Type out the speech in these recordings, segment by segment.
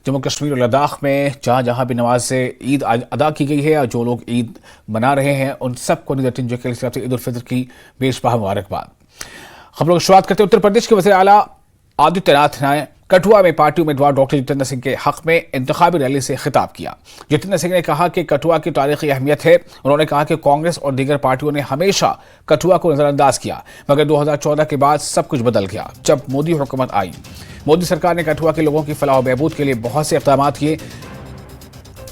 जम्मू कश्मीर और लद्दाख में जहाँ जहाँ भी नमाज से ईद अदा की गई है और जो लोग ईद मना रहे हैं उन सबको निदर्शन जो की तरफ से ईद उल फितर की बेशबहा मुबारकबाद। खबरों की शुरुआत करते उत्तर प्रदेश के वज़ीर आला आदित्यनाथ ने कठुआ में पार्टी उम्मीदवार डॉक्टर जितेंद्र सिंह के हक में इंतखाबी रैली से खिताब किया। जितेंद्र सिंह ने कहा कि कठुआ की तारीखी अहमियत है। उन्होंने कहा कि कांग्रेस और दीगर पार्टियों ने हमेशा कठुआ को नजरअंदाज किया, मगर 2014 के बाद सब कुछ बदल गया जब मोदी हुकूमत आई। मोदी सरकार ने कठुआ के लोगों की फलाह व बहबूद के लिए बहुत से इक़दाम किए।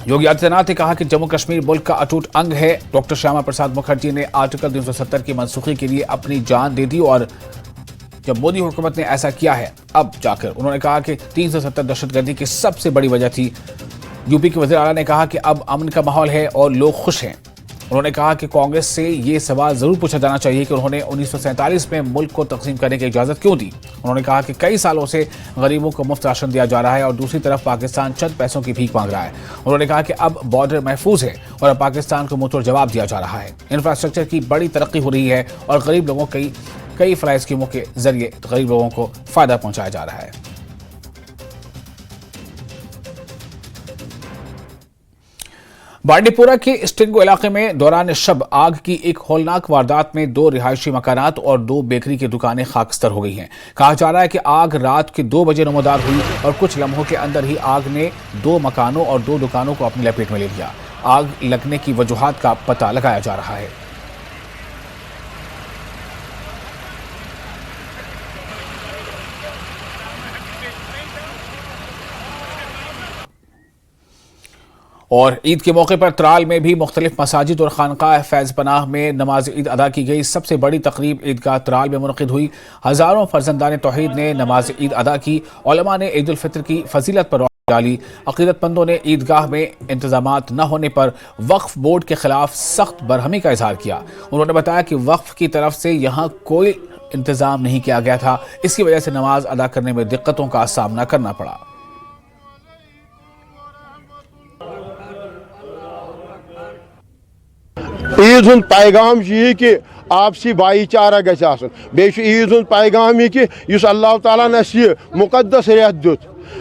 योगी आदित्यनाथ ने कहा कि जम्मू कश्मीर मुल्क का अटूट अंग है। डॉक्टर श्यामा प्रसाद मुखर्जी ने आर्टिकल 370 की मनसूखी के लिए अपनी जान दे दी और जब मोदी हुकूमत ने ऐसा किया है अब जाकर उन्होंने कहा कि 370 दहशतगर्दी की सबसे बड़ी वजह थी। यूपी के वज़ीर आला ने कहा कि अब अमन का माहौल है और लोग खुश हैं। उन्होंने कहा कि कांग्रेस से ये सवाल जरूर पूछा जाना चाहिए कि उन्होंने 1947 में मुल्क को तकसीम करने की इजाज़त क्यों दी। उन्होंने कहा कि कई सालों से गरीबों को मुफ्त राशन दिया जा रहा है और दूसरी तरफ पाकिस्तान चंद पैसों की भीख मांग रहा है। उन्होंने कहा कि अब बॉर्डर महफूज है और अब पाकिस्तान को मुंहतोड़ जवाब दिया जा रहा है। इंफ्रास्ट्रक्चर की बड़ी तरक्की हो रही है और गरीब लोगों कई फलाह स्कीमों के जरिए गरीब लोगों को फायदा पहुंचाया जा रहा है। बांडीपुरा के स्टिंगो इलाके में दौरान शब आग की एक हौलनाक वारदात में 2 रिहायशी मकानात और 2 बेकरी की दुकानें खाकस्तर हो गई हैं। कहा जा रहा है कि आग रात के 2 बजे नमोदार हुई और कुछ लम्हों के अंदर ही आग ने 2 मकानों और 2 दुकानों को अपनी लपेट में ले लिया। आग लगने की वजूहात का पता लगाया जा रहा है। और ईद के मौके पर त्राल में भी मुख्तलिफ मसाजिद और खानकाह फैज़ पनाह में नमाज ईद अदा की गई। सबसे बड़ी तकरीब ईदगाह त्राल में मुनक़िद हुई। हज़ारों फर्जंदान तौहीद ने नमाज ईद अदा की। उलमा ने ईद उल फितर की फजीलत पर डाली। अक़ीदतमंदों ने ईदगाह में इंतजामात न होने पर वक्फ बोर्ड के खिलाफ सख्त बरहमी का इजहार किया। उन्होंने बताया कि वक्फ की तरफ से यहाँ कोई इंतजाम नहीं किया गया था, इसकी वजह से नमाज अदा करने में दिक्कतों का सामना करना पड़ा। ईद हुंद पैगाम यह कि आपसी भाईचारा गझ आसन। बेश ईद हुंद पैगाम यह कि युस अल्लाह ताला ने यह मुकद्दस रेत दुत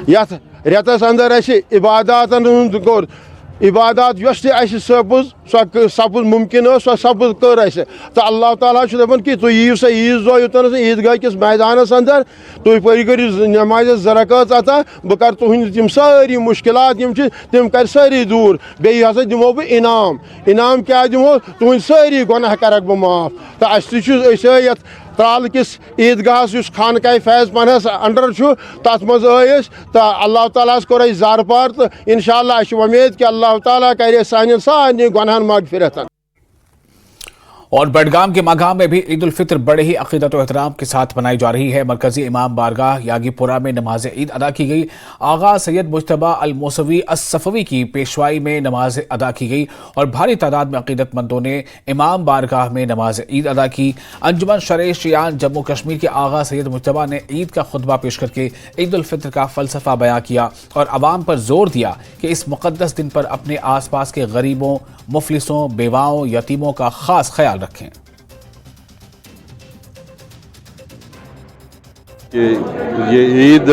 यथ रेतस अंदर इबादतन हुंद कोर इबादत यस सपुज मुमकिन सो सपुज कर तो अल्लाह ताला दपान कि तुम यू सा ईद दो योतन ईदगाह किस मैदानस अंदर तुम करो नमाज ज़रक़ात अता बह कर तुहद तम सारी मुश्किलात तम कर सारी दूर बे हसा दिमो बह इनाम क्या दिमो तुहद सारी गुनाह करक बह माफ। तो अस त्राल किस ईदगाह खानकाह फैज़ पनहस अंडर तथ मज तो अल्लाह ताला कोर जार पार तो इंशाअल्लाह उम्मीद कि अल्लाह ताला करे सान सारे गुनाहन मगफिरत। और बडगाम के मागाम में भी ईद उल फितर बड़े ही अक़ीदत और एहतराम के साथ मनाई जा रही है। मरकजी इमाम बारगाह यागीपुरा में नमाज ईद अदा की गई। आगा सैयद मुज्तबा अल मौसवी अस-सफ़वी की पेशवाई में नमाज अदा की गई और भारी तादाद में अक़ीदतमंदों ने इमाम बारगाह में नमाज ईद अदा की। अंजुमन शरे शियान जम्मू कश्मीर के आगा सैयद मुज्तबा ने ईद का खुतबा पेश करके ईद उल फितर का फ़लसफ़ा बयां किया और अवाम पर जोर दिया कि इस मुक़द्दस दिन पर अपने आस पास के गरीबों, मुफलिसों, बेवाओं, यतीमों का खास ख्याल रखें। ये ईद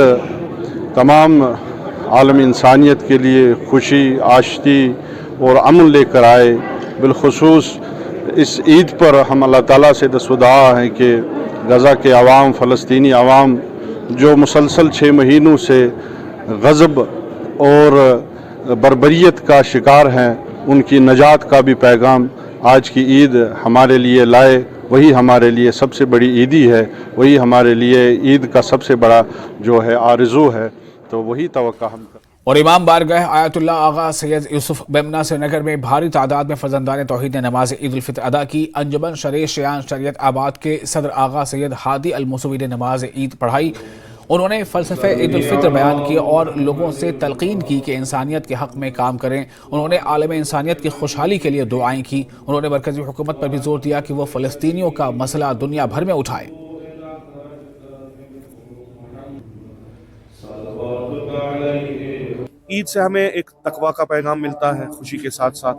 तमाम आलम इंसानियत के लिए खुशी, आशती और अमन लेकर आए। बिलखुसूस इस ईद पर हम अल्लाह ताला से दुआ हैं कि गज़ा के अवाम, फ़लस्तीनी अवाम जो मुसलसल 6 महीनों से गज़ब और बर्बरियत का शिकार हैं, उनकी नजात का भी पैगाम आज की ईद हमारे लिए लाए। वही हमारे लिए सबसे बड़ी ईदी है, वही हमारे लिए ईद का सबसे बड़ा जो है आरज़ू है, तो वही तवक्का हम कर। और इमाम बारगाह आयतुल्ला आगा सैयद यूसुफ बेमना श्रीनगर में भारी तादाद में फर्जंदान तौहीद ने नमाज ईद उल फितर अदा की। अंजुमन शरे शियान शरीयत आबाद के सदर आगा सैयद हादी अल मौसवी ने नमाज ईद पढ़ाई। उन्होंने फ़लसफ़े ईद उल फितर बयान किया और लोगों से तलकीन की कि इंसानियत के हक़ में काम करें। उन्होंने आलम इंसानियत की खुशहाली के लिए दुआएं की। उन्होंने मरकज़ी हुकूमत पर भी जोर दिया कि वह फ़लस्तीनियों का मसला दुनिया भर में उठाए। ईद से हमें एक तकवा का पैगाम मिलता है खुशी के साथ साथ,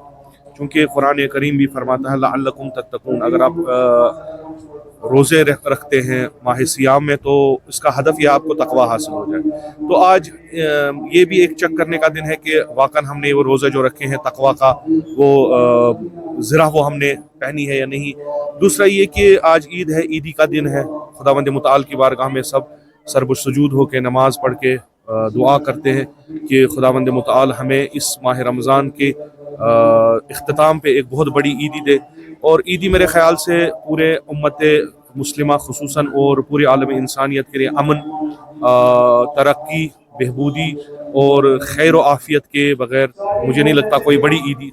क्योंकि कुरान करीम भी फरमाता है लअल्लकुम तत्तकून, अगर आप रोज़े रखते हैं माह सियाम में, तो इसका हदफ यह आपको तकवा हासिल हो जाए। तो आज ये भी एक चेक करने का दिन है कि वाकई हमने वो रोज़े जो रखे हैं तकवा का, वो ज़रा वो हमने पहनी है या नहीं। दूसरा ये कि आज ईद है, ईदी का दिन है, खुदावंद मुताल की बारगाह में सब सरबुसजूद हो के नमाज पढ़ के दुआ करते हैं कि खुदावंद मुताल हमें इस माह रमज़ान के इख्तिताम पे एक बहुत बड़ी ईदी दे। और ईदी मेरे ख़्याल से पूरे उम्मत मुस्लिमा खुसूसन और पूरे आलम इंसानियत के लिए अमन, तरक्की, बहबूदी और खैर व आफ़ियत के बग़ैर मुझे नहीं लगता कोई बड़ी ईदी।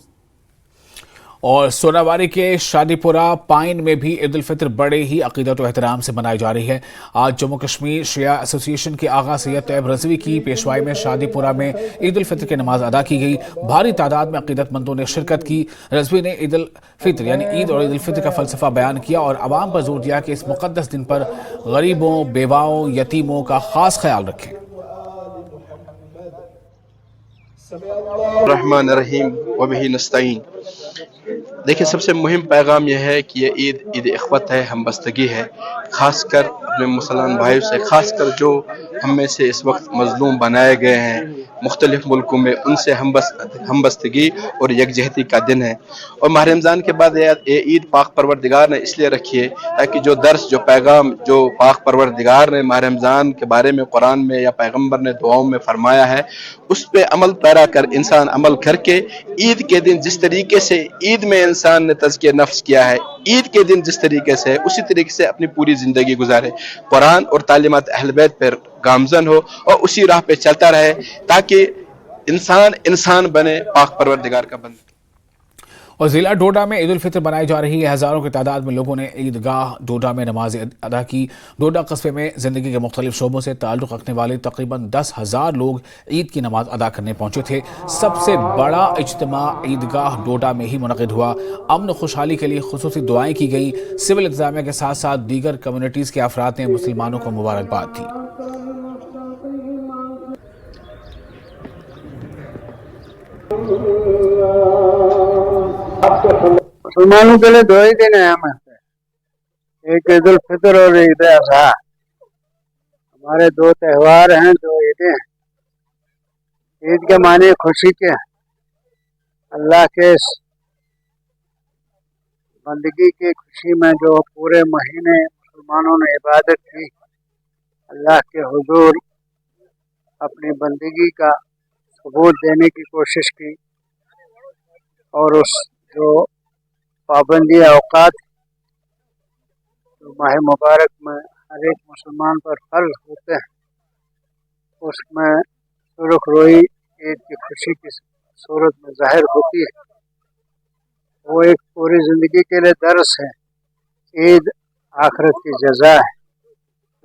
और सोनावारी के शादीपुरा पाइन में भी ईद उल फितर बड़े ही अकीदत और एहतराम से मनाई जा रही है। आज जम्मू कश्मीर शिया एसोसिएशन के आगा सैयद तैयब रज़वी की पेशवाई में शादीपुरा में ईद उल फितर की नमाज अदा की गई। भारी तादाद में अकीदतमंदों ने शिरकत की। रज़वी ने ईद उल फितर यानी ईद और ईद उल फितर का फ़लसफ़ा बयान किया और आवाम पर जोर दिया कि इस मुक़द्दस दिन पर गरीबों, बेवाओं, यतीमों का ख़ास ख्याल रखें। रहमान रहीम व बिही नस्तईन। देखिए, सबसे मुहिम पैगाम यह है कि ये ईद इख्वत है, हमबस्तगी है। खासकर अपने मुसलमान भाइयों से, खासकर जो हम में से इस वक्त मजलूम बनाए गए हैं मुख्तलिफ मुल्कों में, उनसे हमबस्तगी और यकजहती का दिन है। और माह रमज़ान के बाद ये ईद पाक परवरदिगार ने इसलिए रखी है ताकि जो दर्स, जो पैगाम जो पाक परवरदिगार ने माह रमज़ान के बारे में कुरान में या पैगम्बर ने दुआओं में फरमाया है, उस पर अमल पैरा कर इंसान अमल करके ईद के दिन जिस तरीके से ईद में इंसान ने तज़किया नफ्स किया है, ईद के दिन जिस तरीके से उसी तरीके से अपनी पूरी ज़िंदगी गुजारे, कुरान और तालीमात अहल बैत पर गामज़न हो और उसी राह पे चलता रहे ताकि इंसान बने, पाक परवरदिगार का बंदा। और ज़िला डोडा में ईद उल फितर मनाई जा रही है। हज़ारों की तादाद में लोगों ने ईदगाह डोडा में नमाज अदा की। डोडा कस्बे में ज़िंदगी के मुख्तलिफ शोबों से ताल्लुक़ रखने वाले तकरीबन 10,000 लोग ईद की नमाज अदा करने पहुंचे थे। सबसे बड़ा इज्तिमा ईदगाह डोडा में ही मुनक़िद हुआ। अमन खुशहाली के लिए खुसूसी दुआएं की गई। सिविल इंतज़ामिया के साथ साथ दीगर कम्यूनिटीज़ के अफराद ने मुसलमानों को मुबारकबाद दी। मुसलमानों के लिए 2 ही दिन है हमें, एक ईद उल फितर और ईद अज़हा। हमारे 2 त्यौहार हैं, 2 ईदें हैं। ईद के माने खुशी के, अल्लाह के बंदगी की खुशी में जो पूरे महीने मुसलमानों ने इबादत की, अल्लाह के हुजूर अपनी बंदगी का सबूत देने की कोशिश की और उस जो पाबंदी औकात जो माह मुबारक में हर एक मुसलमान पर फर्ज होते हैं, उसमें सुर्ख रोई ईद की खुशी की सूरत में ज़ाहिर होती है। वो एक पूरी ज़िंदगी के लिए दर्स है। ईद आखिरत की जज़ा है।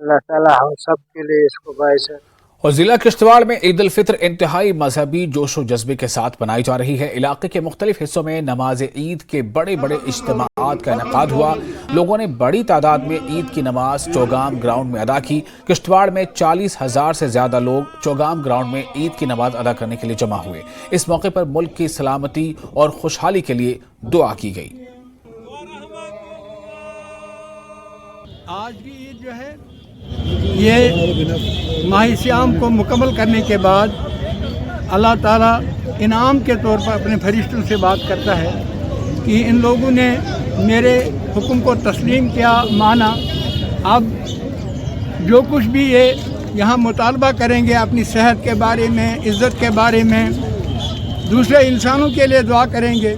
अल्लाह ताला हम सब के लिए इसको बाइस है। और जिला किश्तवाड़ में ईद उल फितर इंतहाई मजहबी जोश व जज्बे के साथ मनाई जा रही है। इलाके के मुख्तलिफ हिस्सों में नमाज ईद के बड़े बड़े इज्तिमाआत का इनेकाद हुआ। लोगों ने बड़ी तादाद में ईद की नमाज चौगाम ग्राउंड में अदा की। किश्तवाड़ में 40,000 से ज्यादा लोग चौगाम ग्राउंड में ईद की नमाज अदा करने के लिए जमा हुए। इस मौके पर मुल्क की सलामती और खुशहाली के लिए दुआ की गई। आज की ईद जो है ये माह सियाम को मुकम्मल करने के बाद अल्लाह ताला इनाम के तौर पर अपने फरिश्तों से बात करता है कि इन लोगों ने मेरे हुक्म को तस्लीम किया, माना। अब जो कुछ भी ये यहाँ मुतालबा करेंगे अपनी सेहत के बारे में, इज़्ज़त के बारे में, दूसरे इंसानों के लिए दुआ करेंगे,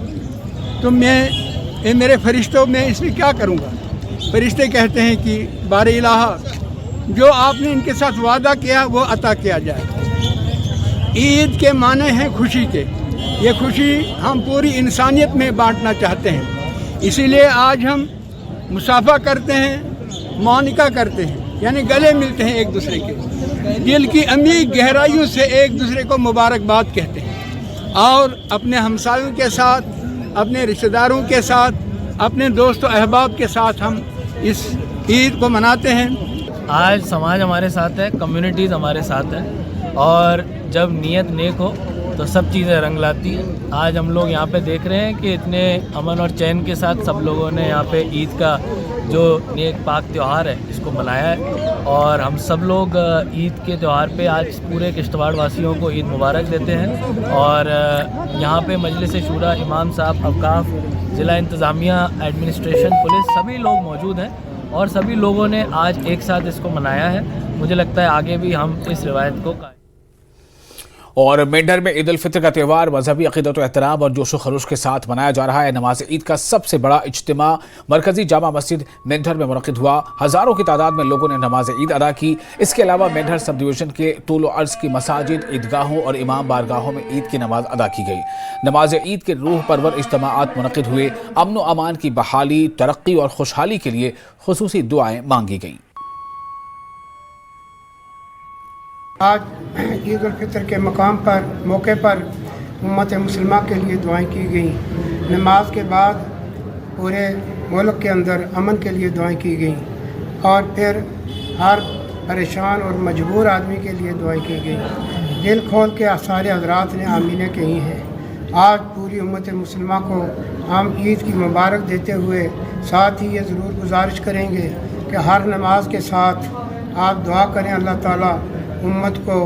तो मैं मेरे फरिश्तों में इसमें क्या करूँगा। फरिश्ते कहते हैं कि बारे इलाहा, जो आपने इनके साथ वादा किया वो अता किया जाए। ईद के माने हैं खुशी के। ये खुशी हम पूरी इंसानियत में बांटना चाहते हैं, इसीलिए आज हम मुसाफा करते हैं, मौनिका करते हैं, यानी गले मिलते हैं एक दूसरे के, दिल की अमीर गहराइयों से एक दूसरे को मुबारकबाद कहते हैं और अपने हमसायों के साथ, अपने रिश्तेदारों के साथ, अपने दोस्तों अहबाब के साथ हम इस ईद को मनाते हैं। आज समाज हमारे साथ है, कम्युनिटीज़ हमारे साथ है और जब नीयत नेक हो تو سب چیزیں رنگ لاتی ہیں۔ آج ہم لوگ یہاں پہ دیکھ رہے ہیں کہ اتنے امن اور چین کے ساتھ سب لوگوں نے یہاں پہ عید کا جو نیک پاک تہوار ہے اس کو منایا ہے، اور ہم سب لوگ عید کے تہوار پہ آج پورے کشتواڑ واسیوں کو عید مبارک دیتے ہیں۔ اور یہاں پہ مجلس شورا، امام صاحب، اوقاف، ضلع انتظامیہ، ایڈمنسٹریشن، پولیس، سبھی لوگ موجود ہیں اور سبھی لوگوں نے آج ایک ساتھ اس کو منایا ہے۔ مجھے لگتا ہے آگے بھی ہم اس روایت کو قائم۔ اور مینڈھر میں عید الفطر کا تہوار مذہبی عقیدت و احترام اور جوش و خروش کے ساتھ منایا جا رہا ہے۔ نماز عید کا سب سے بڑا اجتماع مرکزی جامع مسجد مینڈھر میں منعقد ہوا۔ ہزاروں کی تعداد میں لوگوں نے نماز عید ادا کی۔ اس کے علاوہ مینڈھر سب ڈویژن کے طول و عرض کی مساجد، عیدگاہوں اور امام بارگاہوں میں عید کی نماز ادا کی گئی۔ نماز عید کے روح پرور اجتماعات منعقد ہوئے۔ امن و امان کی بحالی، ترقی اور خوشحالی کے لیے خصوصی دعائیں مانگی گئیں۔ آج عید الفطر کے موقع پر امت مسلمہ کے لیے دعائیں کی گئیں۔ نماز کے بعد پورے ملک کے اندر امن کے لیے دعائیں کی گئیں، اور پھر ہر پریشان اور مجبور آدمی کے لیے دعائیں کی گئیں۔ دل کھول کے سارے حضرات نے آمینیں کہی ہیں۔ آج پوری امت مسلمہ کو ہم عید کی مبارک دیتے ہوئے ساتھ ہی یہ ضرور گزارش کریں گے کہ ہر نماز کے ساتھ آپ دعا کریں اللہ تعالیٰ امت کو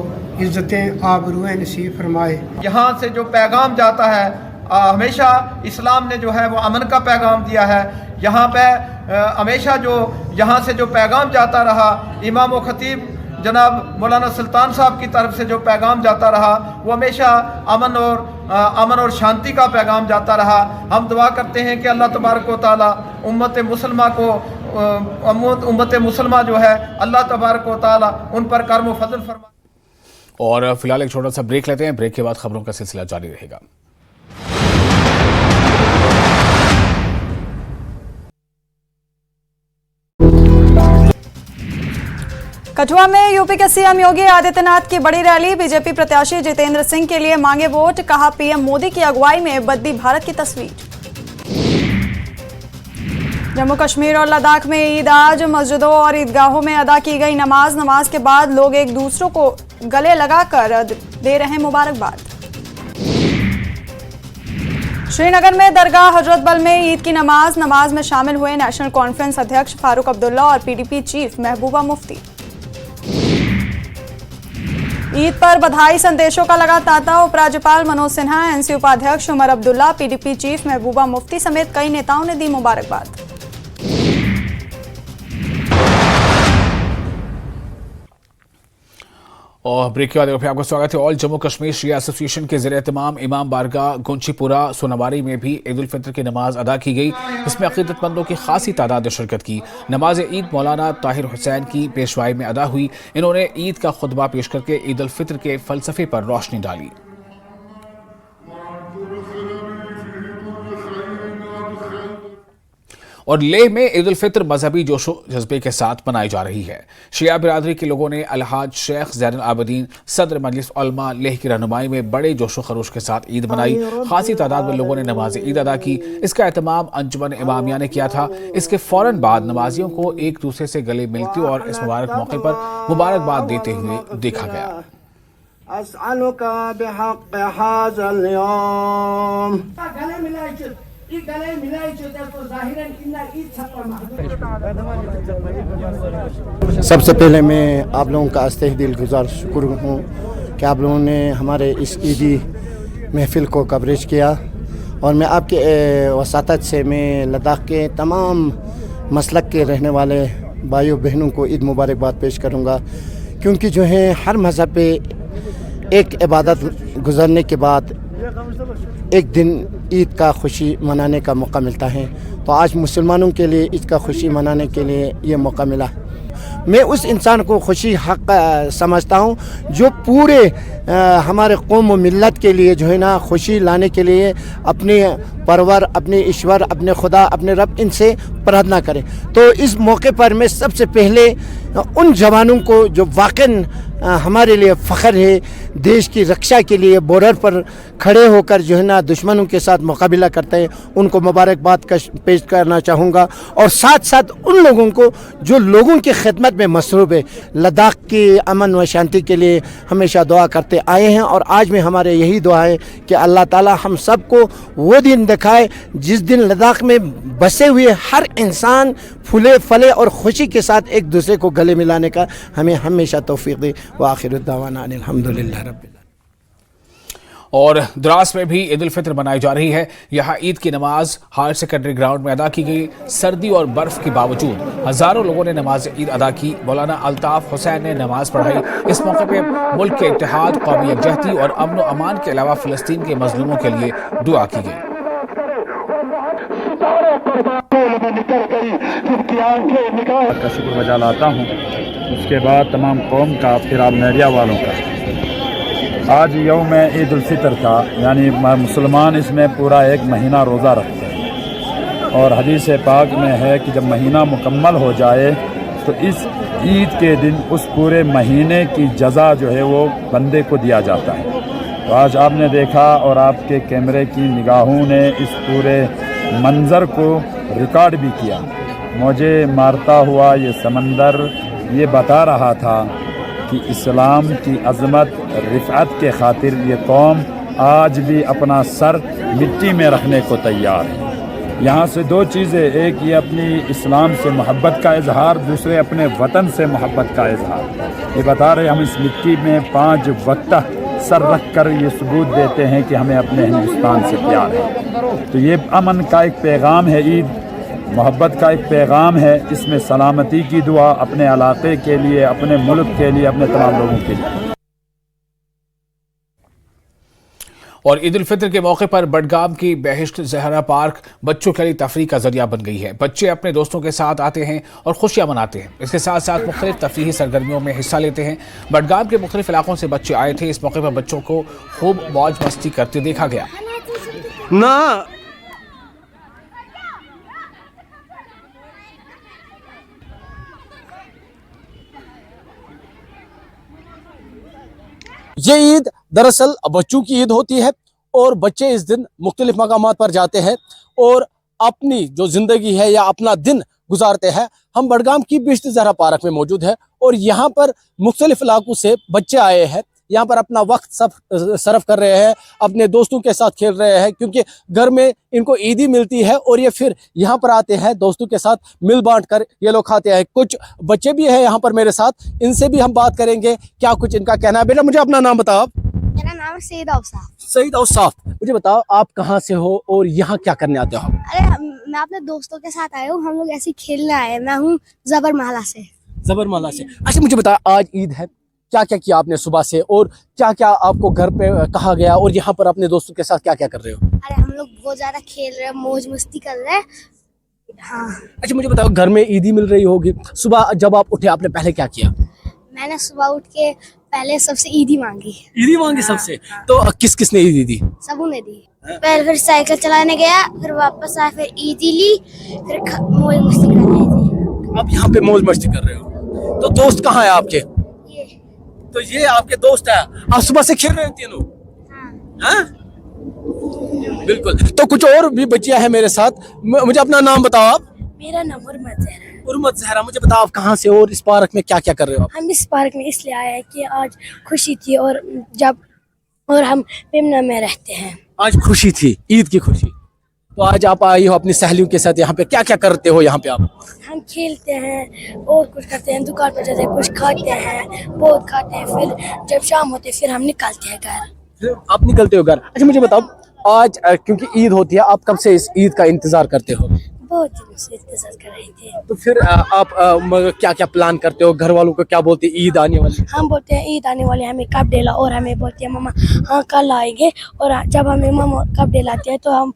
عزتیں آبروئیں نصیب فرمائے۔ یہاں سے جو پیغام جاتا ہے، ہمیشہ اسلام نے جو ہے وہ امن کا پیغام دیا ہے۔ یہاں پہ ہمیشہ جو یہاں سے جو پیغام جاتا رہا، امام و خطیب جناب مولانا سلطان صاحب کی طرف سے جو پیغام جاتا رہا، وہ ہمیشہ امن اور شانتی کا پیغام جاتا رہا۔ ہم دعا کرتے ہیں کہ اللہ تبارک و تعالیٰ امت مسلمہ جو ہے اللہ تبارک و تعالیٰ ان پر کرم و فضل فرمائے۔ اور فی الحال ایک چھوٹا سا بریک لیتے ہیں۔ بریک کے بعد خبروں کا سلسلہ جاری رہے گا۔ کٹھوعہ میں یو پی کے سی ایم یوگی آدتیہ ناتھ کی بڑی ریلی۔ بی جے پی پرتیاشی جتیندر سنگھ کے لیے مانگے ووٹ، کہا پی ایم مودی کی اگوائی میں بدلی بھارت کی تصویر۔ جموں کشمیر اور لداخ میں عید آج منسجدوں اور عیدگاہوں میں ادا کی گئی نماز کے بعد لوگ ایک دوسروں کو گلے لگا کر دے رہے مبارکباد۔ شری نگر میں درگاہ حضرت بل میں عید کی نماز میں شامل ہوئے نیشنل کانفرنس صدر فاروق عبداللہ اور P D P chief Mehbooba Mufti. عید پر بدھائی سندیشوں کا لگا تانتا۔ اپ Rajpal Manoj Sinha, N C اپادھیکش Omar Abdullah, P D P chief Mehbooba Mufti سمیت کئی نیتاؤں نے دی مبارکباد۔ اور بریک کے بعد آپ کو سواگت ہے۔ آل جموں کشمیر شیعہ ایسوسی ایشن کے زیر اہتمام امام بارگاہ گنچی پورہ سوناباری میں بھی عید الفطر کی نماز ادا کی گئی۔ اس میں عقیدت مندوں کی خاصی تعداد نے شرکت کی۔ نماز عید مولانا طاہر حسین کی پیشوائی میں ادا ہوئی۔ انہوں نے عید کا خطبہ پیش کر کے عید الفطر کے فلسفے پر روشنی ڈالی۔ اور لیہ میں عید الفطر مذہبی جوش و جذبے کے ساتھ منائی جا رہی ہے۔ شیعہ برادری کے لوگوں نے الحاج شیخ زین العابدین صدر مجلس علماء لیہ کی رہنمائی میں بڑے جوش و خروش کے ساتھ عید منائی۔ خاصی تعداد میں لوگوں نے نماز عید ادا کی۔ اس کا اہتمام انجمن امامیہ نے کیا تھا۔ اس کے فوراً بعد نمازیوں کو ایک دوسرے سے گلے ملتے اور اس مبارک موقع پر مبارکباد دیتے ہوئے دیکھا گیا۔ اسألک بحق هذا اليوم۔ سب سے پہلے میں آپ لوگوں کا تہ دل گزار شکر ہوں کہ آپ لوگوں نے ہمارے اس عیدی محفل کو کوریج کیا، اور میں آپ کے وساطت سے میں لداخ کے تمام مسلک کے رہنے والے بھائیوں بہنوں کو عید مبارکباد پیش کروں گا، کیونکہ جو ہے ہر مذہب پہ ایک عبادت گزرنے کے بعد ایک دن عید کا خوشی منانے کا موقع ملتا ہے، تو آج مسلمانوں کے لیے عید کا خوشی منانے کے لیے یہ موقع ملا۔ میں اس انسان کو خوشی حق سمجھتا ہوں جو پورے ہمارے قوم و ملت کے لیے جو ہے نا خوشی لانے کے لیے اپنے پرور، اپنے ایشور، اپنے خدا، اپنے رب ان سے پرارتھنا کریں۔ تو اس موقع پر میں سب سے پہلے ان جوانوں کو جو واقعاً ہمارے لیے فخر ہے देश की रक्षा के लिए बॉर्डर पर खड़े होकर जो है ना दुश्मनों के साथ मुकाबला करते हैं, उनको मुबारकबाद पेश करना चाहूँगा। और साथ साथ उन लोगों को जो लोगों की खिदमत में मसरूफ़ है, लद्दाख की अमन व शांति के लिए हमेशा दुआ करते आए हैं। और आज में हमारे यही दुआ है कि अल्लाह ताला हम सबको वो दिन दिखाए जिस दिन लद्दाख में बसे हुए हर इंसान फूले फले और खुशी के साथ एक दूसरे को गले मिलाने का हमें हमेशा तौफीक दे। व आखिर दावाना अनिल हम्दुलिल्लाह रब्बिल। और द्रास में भी ईद उल फितर मनाई जा रही है। यहाँ ईद की नमाज हायर सेकेंडरी ग्राउंड में अदा की गई। सर्दी और बर्फ के बावजूद हजारों लोगों ने नमाज ईद अदा की। मौलाना अल्ताफ हुसैन ने नमाज पढ़ाई। इस मौके पे मुल्क के इत्तेहाद, कौमी यकजहती और अमन व अमान के अलावा फ़लस्तीन के मजलूमों के लिए दुआ की गई। का शुक्र बजा लाता हूँ, उसके बाद तमाम कौम का, फिर आप नहरिया वालों का। आज यौम ईद उल फितर था, यानी मुसलमान इसमें पूरा एक महीना रोज़ा रखते हैं। और हदीस पाक में है कि जब महीना मुकम्मल हो जाए तो इस ईद के दिन उस पूरे महीने की जज़ा जो है वो बंदे को दिया जाता है। तो आज आपने देखा और आपके कैमरे की निगाहों ने इस पूरे मंज़र को रिकॉर्ड भी किया। मुझे मारता हुआ ये समंदर ये बता रहा था कि इस्लाम की अज़मत रिफ़अत के खातिर ये कौम आज भी अपना सर मिट्टी में रखने को तैयार है। यहाँ से दो चीज़ें, एक ये अपनी इस्लाम से मोहब्बत का इजहार, दूसरे अपने वतन से मोहब्बत का इजहार। ये बता रहे हम इस मिट्टी में 5 वक्त सर रख कर ये सबूत देते हैं कि हमें अपने हिंदुस्तान से प्यार है। तो ये अमन का एक पैगाम है, ईद मोहब्बत का एक पैगाम है। इसमें सलामती की दुआ अपने इलाके के लिए, अपने मुल्क के लिए, अपने तमाम लोगों के लिए। और ईद उल फितर के मौके पर बडगाम की बेहिश्त ज़हरा पार्क बच्चों के लिए तफरीह का जरिया बन गई है। बच्चे अपने दोस्तों के साथ आते हैं और खुशियां मनाते हैं। इसके साथ साथ मुख्तलिफ तफरीही सरगर्मियों में हिस्सा लेते हैं। बडगाम के मुख्तलिफ इलाकों से बच्चे आए थे। इस मौके पर बच्चों को खूब मौज मस्ती करते देखा गया। ना ये ईद दरअसल बच्चों की ईद होती है और बच्चे इस दिन मुख्तलिफ मकामात पर जाते हैं और अपनी जो ज़िंदगी है या अपना दिन गुजारते हैं। हम बडगाम की बेहिश्त ज़हरा पार्क में मौजूद है और यहाँ पर मुख्तलिफ इलाकों से बच्चे आए हैं। यहाँ पर अपना वक्त सब सर्फ कर रहे हैं, अपने दोस्तों के साथ खेल रहे हैं, क्योंकि घर में इनको ईदी मिलती है और ये फिर यहाँ पर आते हैं दोस्तों के साथ मिल बांट कर ये लोग खाते हैं। कुछ बच्चे भी हैं यहाँ पर मेरे साथ, इनसे भी हम बात करेंगे क्या कुछ इनका कहना है। बेटा मुझे अपना नाम बताओ। मेरा नाम है सईद औसाफ। सईद औसाफ, मुझे बताओ आप कहाँ से हो और यहाँ क्या करने आते हो? अरे मैं अपने दोस्तों के साथ आया हूँ, हम लोग ऐसे खेलने आए हैं। मैं हूँ जबरमाला से। जबरमाला से। अच्छा मुझे बताओ आज ईद है, क्या क्या किया आपने सुबह से और क्या क्या आपको घर पे कहा गया और यहाँ पर अपने दोस्तों के साथ क्या क्या कर रहे हो? अरे हम लोग बहुत ज्यादा खेल रहे हैं, मौज मस्ती कर रहे हैं। हाँ। अच्छा मुझे बताओ घर में ईदी मिल रही होगी, सुबह जब आप उठे आपने पहले क्या किया? मैंने सुबह उठ के पहले सबसे ईदी मांगी। ईदी मांगी सबसे? तो किस किस ने ईदी दी? सबू ने दी। पहले फिर साइकिल चलाने गया, फिर वापस आया, फिर ईदी ली, फिर मौज मस्ती कर रहे थे। आप यहाँ पे मौज मस्ती कर रहे हो, तो दोस्त कहाँ है आपके? तो ये आपके दोस्त है, आप सुबह से खेल रहे हैं तीनों? हाँ? बिल्कुल। तो कुछ और भी बच्चियां हैं मेरे साथ, मुझे अपना नाम बताओ आप। मेरा नाम उर्मत ज़हरा। उर्मत ज़हरा, मुझे बताओ आप कहाँ से और इस पार्क में क्या क्या कर रहे हो? हम इस पार्क में इसलिए आए हैं कि आज खुशी थी और हम मेमना में रहते हैं। आज खुशी थी, ईद की खुशी। तो आज आप आई हो अपनी सहेलियों के साथ, यहाँ पे क्या क्या करते हो? यहाँ पे आप? हम खेलते हैं और कुछ करते हैं, दुकान पर जाते हैं, कुछ खाते हैं, बहुत खाते हैं, फिर जब शाम होती है फिर हम निकलते हैं घर। फिर आप निकलते हो घर। अच्छा मुझे बताओ आज क्योंकि ईद होती है, आप कब से इस ईद का इंतजार करते हो? बहुत दिनों से इंतजार कर रहे थे। तो फिर आप क्या क्या प्लान करते हो? घर वालों को क्या बोलते हैं ईद आने वाली? हम बोलते हैं ईद आने वाली, हमें कपड़े ला, और हमें बोलते हैं मामा हाँ कल आएंगे। और जब हमें मामा कपड़े लाते हैं तो हम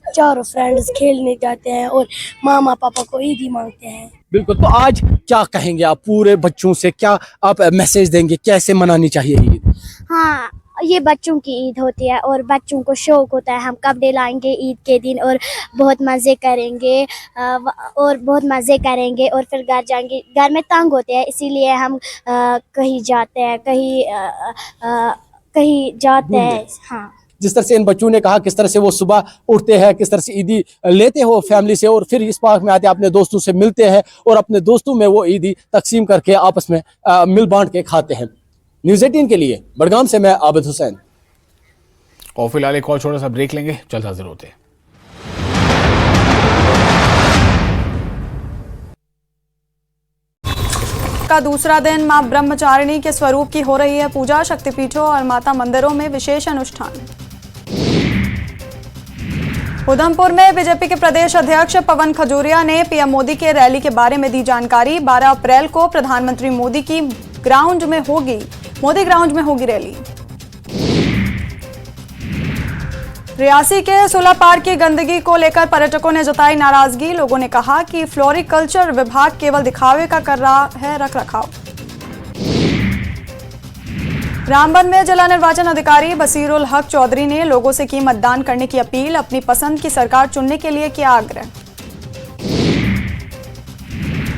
चारों फ्रेंड्स खेलने जाते हैं और मामा पापा को ईदी मांगते हैं। बिल्कुल। तो आज क्या कहेंगे आप पूरे बच्चों से, क्या आप मैसेज देंगे, कैसे मनानी चाहिए ईद? हाँ ये बच्चों की ईद होती है और बच्चों को शौक होता है हम कपड़े लाएंगे ईद के दिन और बहुत मज़े करेंगे और फिर घर जाएंगे। घर में तंग होते हैं इसीलिए हम कहीं जाते हैं कहीं जाते हैं। हाँ, जिस तरह से इन बच्चों ने कहा किस तरह से वो सुबह उठते हैं, किस तरह से ईदी लेते हो फैमिली से और फिर इस पार्क में आते अपने दोस्तों से मिलते हैं और अपने दोस्तों में वो ईदी तकसीम करके आपस में मिल बांट के खाते हैं। न्यूज़ 18 के लिए बड़गाम से मैं आबिद हुसैन। और फिलहाल एक और छोटा सा ब्रेक लेंगे, जल्द हाजिर होते हैं। का दूसरा दिन मां ब्रह्मचारिणी के स्वरूप की हो रही है पूजा। शक्तिपीठों और माता मंदिरों में विशेष अनुष्ठान। उधमपुर में बीजेपी के प्रदेश अध्यक्ष पवन खजूरिया ने पीएम मोदी के रैली के बारे में दी जानकारी। 12 अप्रैल को प्रधानमंत्री मोदी ग्राउंड में होगी रैली। रियासी के सुलह पार्क की गंदगी को लेकर पर्यटकों ने जताई नाराजगी। लोगों ने कहा कि फ्लोरिकल्चर विभाग केवल दिखावे का कर रहा है रखरखाव। रामबन में जिला निर्वाचन अधिकारी बसीरुल हक चौधरी ने लोगों से की मतदान करने की अपील। अपनी पसंद की सरकार चुनने के लिए किया आग्रह।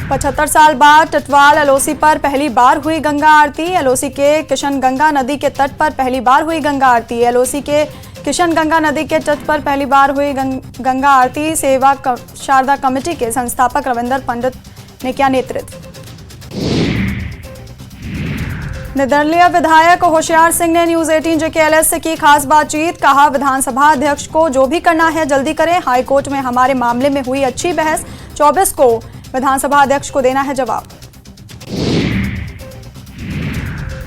75 साल बाद टटवाल एलओसी पर पहली बार हुई गंगा आरती। एलओसी के किशन गंगा नदी के तट पर पहली बार हुई गंगा आरती। एलओसी के किशन गंगा नदी के तट पर पहली बार हुई गंगा आरती। सेवा शारदा कमेटी के संस्थापक रविंदर पंडित ने किया नेतृत्व। निर्दलीय विधायक होशियार सिंह ने न्यूज़ 18 JKLS से की खास बातचीत। कहा विधानसभा अध्यक्ष को जो भी करना है जल्दी करें। हाईकोर्ट में हमारे मामले में हुई अच्छी बहस। 24 को विधानसभा अध्यक्ष को देना है जवाब।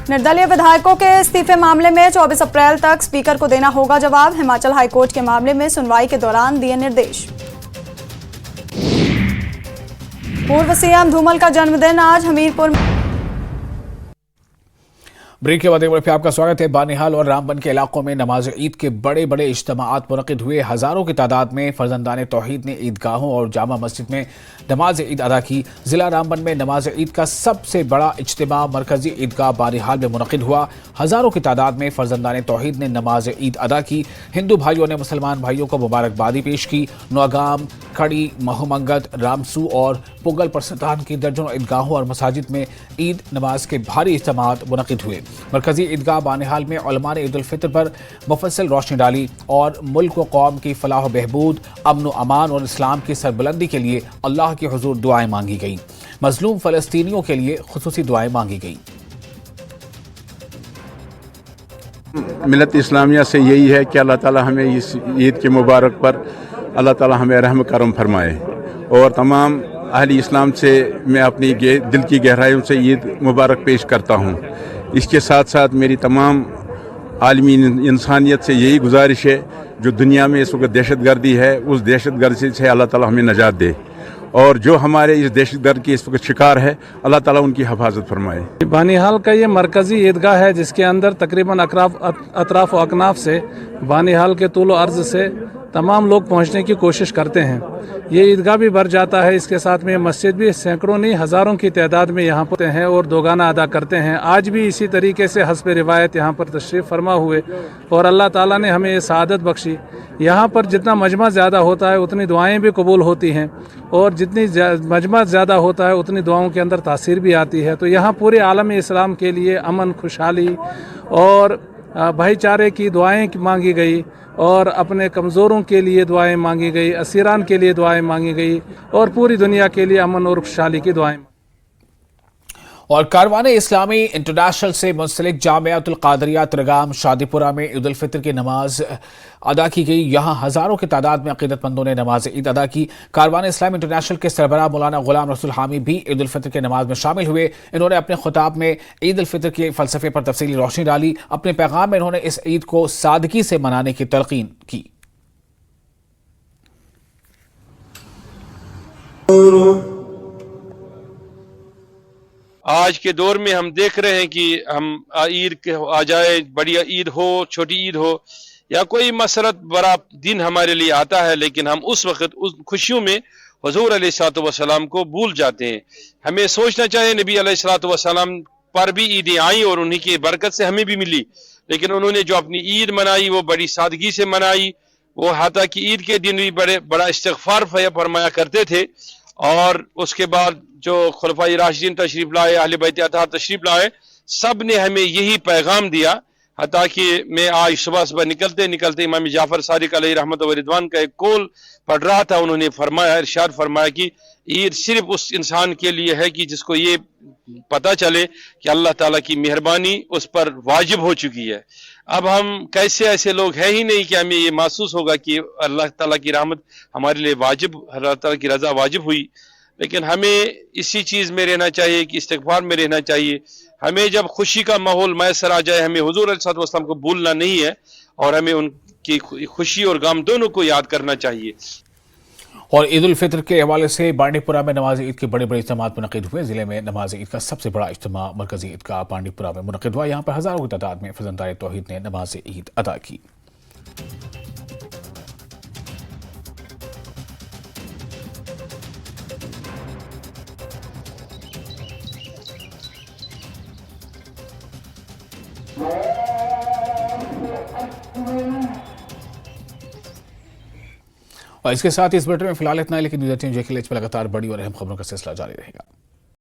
निर्दलीय विधायकों के इस्तीफे मामले में 24 अप्रैल तक स्पीकर को देना होगा जवाब। हिमाचल हाईकोर्ट के मामले में सुनवाई के दौरान दिए निर्देश। पूर्व सीएम धूमल का जन्मदिन आज। हमीरपुर में ब्रेक के बाद एक बार फिर आपका स्वागत है। बानिहाल और रामबन के इलाकों में नमाज ईद के बड़े बड़े इज्तिमाआत मुनक़िद हुए। हज़ारों की तादाद में फर्जंदान तौहीद ने ईदगाहों और जामा मस्जिद में नमाज ईद अदा की। ज़िला रामबन में नमाज ईद का सबसे बड़ा इज्तिमा मरकज़ी ईदगाह बानिहाल में मुनक़िद हुआ। हज़ारों की तादाद में फर्जंदान तौहीद ने नमाज ईद अदा की। हिंदू भाइयों ने मुसलमान भाइयों को मुबारकबादी पेश की। नौगाम, खड़ी, महूमंगत, रामसू और पुगल परसतान की दर्जनों ईदगाहों और मसाजिद में ईद नमाज के भारी इज्तिमाआत मुनक़िद हुए। मरकजी ईदगाह बानिहाल में उलमा ने ईद उल फितर पर मुफस्सल रोशनी डाली और मुल्क व कौम की फलाह बहबूद, अमन व अमान और इस्लाम की सरबुलंदी के लिए अल्लाह के हुजूर दुआएं मांगी गई। मजलूम फ़लस्तीनियों के लिए खुसूसी दुआएं मांगी गई। मिलत इस्लामिया से यही है कि अल्लाह ताला हमें इस ईद के मुबारक पर अल्लाह ताला हमें रहम करम फरमाए और तमाम अहली इस्लाम से मैं अपनी दिल की गहराइयों से ईद मुबारक पेश करता हूँ। इसके साथ साथ मेरी तमाम आलमी इंसानियत से यही गुजारिश है जो दुनिया में इस वक्त दहशतगर्दी है उस दहशतगर्दी से अल्लाह ताला हमें नजात दे और जो हमारे इस दहशतगर्द के इस वक्त शिकार है अल्लाह ताला उनकी हिफाजत फरमाए। बानिहाल का ये मरकज़ी ईदगाह है जिसके अंदर तकरीबन अतराफ़ व अकनाफ से बानिहाल के तूल अर्ज़ से तमाम लोग पहुंचने की कोशिश करते हैं। ये ईदगाह भी भर जाता है। इसके साथ में मस्जिद भी सैकड़ों नहीं हज़ारों की तादाद में यहाँ पर हैं और दोगाना अदा करते हैं। आज भी इसी तरीके से हस्ब रिवायत यहाँ पर तशरीफ़ फरमा हुए और अल्लाह ताला ने हमें ये सआदत बख्शी। यहाँ पर जितना मजमा ज़्यादा होता है उतनी दुआएं भी कबूल होती हैं और जितनी मजमा ज़्यादा होता है उतनी दुआओं के अंदर तासीर भी आती है। तो यहाँ पूरे आलम इस्लाम के लिए अमन, खुशहाली और भाईचारे की दुआएं मांगी गई और अपने कमज़ोरों के लिए दुआएं मांगी गई, असीरान के लिए दुआएं मांगी गई और पूरी दुनिया के लिए अमन और खुशहाली की दुआएं। और कारवाने इस्लामी इंटरनेशनल से मुंसलिक जामियातुल क़ादरिया त्रगाम शादीपुरा में ईद उल फितर की नमाज अदा की गई। यहाँ हज़ारों की तादाद में अक़ीदतमंदों ने नमाज ईद अदा की। कारवाने इस्लामी इंटरनेशनल के सरबराह मौलाना गुलाम रसूल हामी भी ईद उल फितर की नमाज में शामिल हुए। इन्होंने अपने खुताब में ईद उल फितर के फ़लसफ़े पर तफसीली रोशनी डाली। अपने पैगाम में इन्होंने इस ईद को सादगी से मनाने की तलक़ीन की। आज के दौर में हम देख रहे हैं कि हम ईद आ जाए, बड़ी ईद हो, छोटी ईद हो या कोई मसरत बड़ा दिन हमारे लिए आता है, लेकिन हम उस वक्त उस खुशियों में हुजूर अलैहिस्सलातु वस्सलाम को भूल जाते हैं। हमें सोचना चाहिए नबी अलैहिस्सलातु वस्सलाम पर भी ईदें आई और उन्हीं की बरकत से हमें भी मिली। لیکن انہوں نے جو اپنی عید منائی وہ بڑی سادگی سے منائی. وہ حتیٰ کہ عید کے دن بھی بڑا استغفار فرمایا کرتے تھے. اور اس کے بعد جو خلفائے راشدین تشریف لائے، اہل بیت اطہار تشریف لائے، سب نے ہمیں یہی پیغام دیا. حتیٰ کہ میں آج صبح نکلتے امام جعفر صادق علیہ رحمت و رضوان کا ایک قول پڑھ رہا تھا. انہوں نے ارشاد فرمایا کہ عید صرف اس انسان کے لیے ہے کہ جس کو یہ پتہ چلے کہ اللہ تعالیٰ کی مہربانی اس پر واجب ہو چکی ہے. اب ہم کیسے ایسے لوگ ہیں ہی نہیں کہ ہمیں یہ محسوس ہوگا کہ اللہ تعالیٰ کی رحمت ہمارے لیے واجب، اللہ تعالیٰ کی رضا واجب ہوئی. لیکن ہمیں اسی چیز میں رہنا چاہیے کہ استغفار میں رہنا چاہیے. ہمیں جب خوشی کا ماحول میسر آ جائے ہمیں حضور علیہ الصلوۃ والسلام کو بھولنا نہیں ہے، اور ہمیں ان کی خوشی اور غم دونوں کو یاد کرنا چاہیے. اور عید الفطر کے حوالے سے بانڈی پورہ میں نماز عید کے بڑے بڑے اجتماعات منعقد ہوئے. ضلع میں نماز عید کا سب سے بڑا اجتماع مرکزی عیدگاہ بانڈی پورہ میں منعقد ہوا. یہاں پر ہزاروں کی تعداد میں فضلدار توحید نے نماز عید ادا کی. اور اس کے ساتھ اس بلیٹن میں فی الحال اتنا ہے، لیکن نیوز 18 JKLH پہ لگاتار بڑی اور اہم خبروں کا سلسلہ جاری رہے گا.